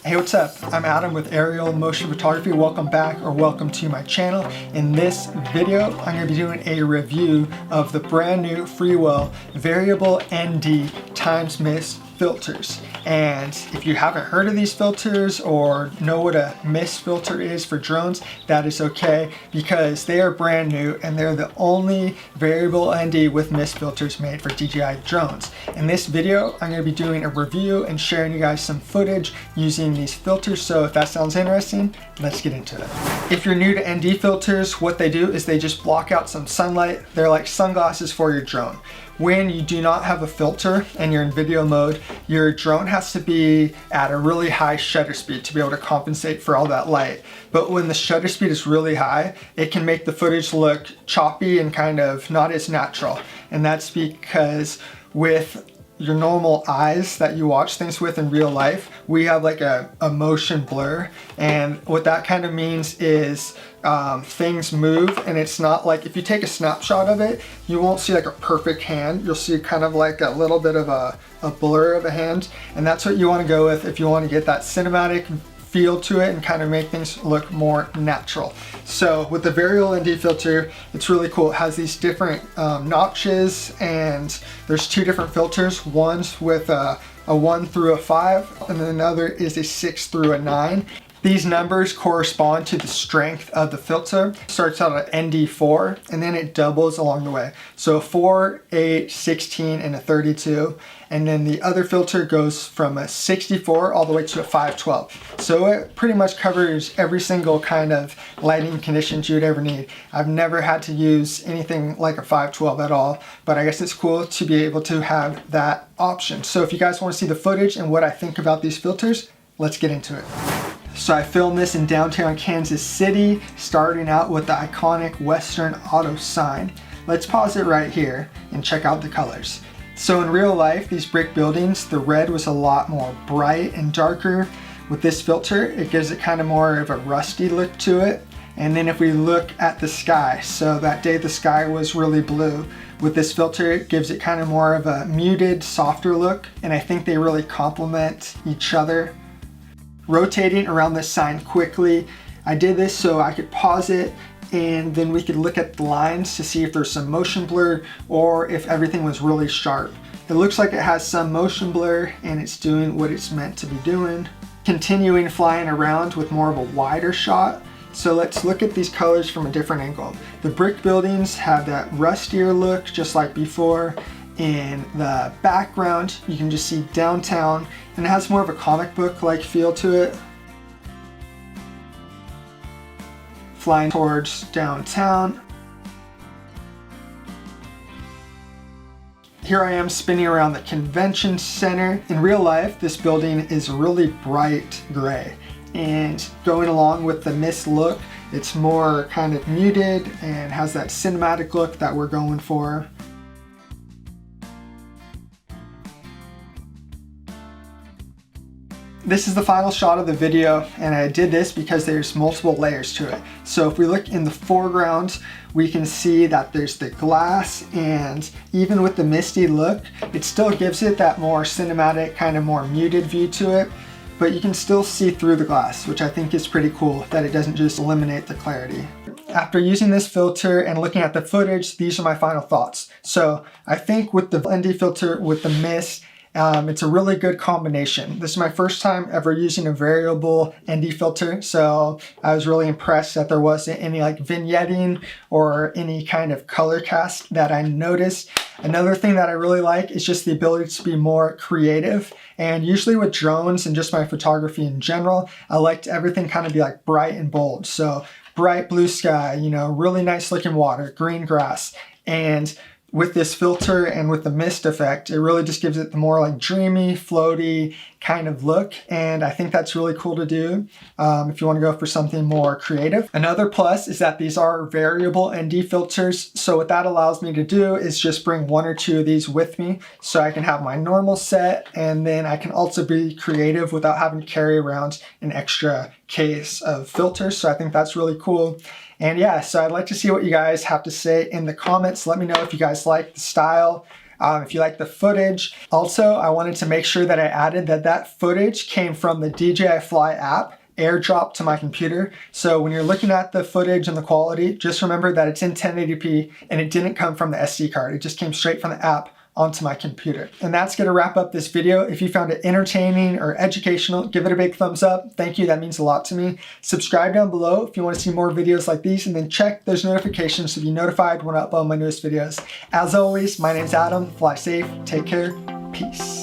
Hey, what's up? I'm Adam with Aerial Motion Photography. Welcome back, or welcome to my channel. In this video, I'm going to be doing a review of the brand new Freewell Variable ND times mist filters. And if you haven't heard of these filters or know what a mist filter is for drones, that is okay, because they are brand new and they're the only variable ND with mist filters made for DJI drones. In this video, I'm going to be doing a review and sharing you guys some footage using these filters. So if that sounds interesting, let's get into it. If you're new to ND filters, what they do is they just block out some sunlight. They're like sunglasses for your drone. When you do not have a filter and you're in video mode, your drone has to be at a really high shutter speed to be able to compensate for all that light. But when the shutter speed is really high, it can make the footage look choppy and kind of not as natural. And that's because with your normal eyes that you watch things with in real life, we have like a motion blur. And what that kind of means is things move, and it's not like, if you take a snapshot of it, you won't see like a perfect hand. You'll see kind of like a little bit of a blur of a hand. And that's what you want to go with if you want to get that cinematic feel to it and kind of make things look more natural. So with the Variable ND filter, it's really cool. It has these different notches, and there's two different filters. One's with a 1 through a 5, and then another is a 6 through a 9. These numbers correspond to the strength of the filter. It starts out at ND4 and then it doubles along the way. So a 4, 8, 16, and a 32. And then the other filter goes from a 64 all the way to a 512. So it pretty much covers every single kind of lighting conditions you'd ever need. I've never had to use anything like a 512 at all, but I guess it's cool to be able to have that option. So if you guys want to see the footage and what I think about these filters, let's get into it. So I filmed this in downtown Kansas City, starting out with the iconic Western Auto sign. Let's pause it right here and check out the colors. So in real life, these brick buildings, the red was a lot more bright and darker. With this filter, it gives it kind of more of a rusty look to it. And then if we look at the sky, so that day the sky was really blue. With this filter, it gives it kind of more of a muted, softer look. And I think they really complement each other. Rotating around this sign quickly, I did this so I could pause it and then we could look at the lines to see if there's some motion blur or if everything was really sharp. It looks like it has some motion blur and it's doing what it's meant to be doing. Continuing flying around with more of a wider shot. So let's look at these colors from a different angle. The brick buildings have that rustier look just like before. In the background, you can just see downtown, and it has more of a comic book-like feel to it. Flying towards downtown. Here I am spinning around the convention center. In real life, this building is really bright gray, and going along with the mist look, it's more kind of muted and has that cinematic look that we're going for. This is the final shot of the video, and I did this because there's multiple layers to it. So if we look in the foreground, we can see that there's the glass, and even with the misty look, it still gives it that more cinematic, kind of more muted view to it, but you can still see through the glass, which I think is pretty cool that it doesn't just eliminate the clarity. After using this filter and looking at the footage, these are my final thoughts. So I think with the ND filter with the mist, it's a really good combination. This is my first time ever using a variable ND filter, so I was really impressed that there wasn't any like vignetting or any kind of color cast that I noticed. Another thing that I really like is just the ability to be more creative. And usually with drones and just my photography in general, I like everything kind of be like bright and bold. So bright blue sky, you know, really nice looking water, green grass. And with this filter and with the mist effect, it really just gives it the more like dreamy, floaty kind of look. And I think that's really cool to do if you want to go for something more creative. Another plus is that these are variable ND filters. So what that allows me to do is just bring 1 or 2 of these with me so I can have my normal set, and then I can also be creative without having to carry around an extra case of filters. So I think that's really cool. And yeah, so I'd like to see what you guys have to say in the comments. Let me know if you guys like the style. if you like the footage. Also, I wanted to make sure that I added that footage came from the DJI Fly app, AirDrop to my computer. So when you're looking at the footage and the quality, just remember that it's in 1080p and it didn't come from the SD card. It just came straight from the app onto my computer. And that's gonna wrap up this video. If you found it entertaining or educational, give it a big thumbs up. Thank you, that means a lot to me. Subscribe down below if you wanna see more videos like these, and then check those notifications to be notified when I upload my newest videos. As always, my name's Adam, fly safe, take care, peace.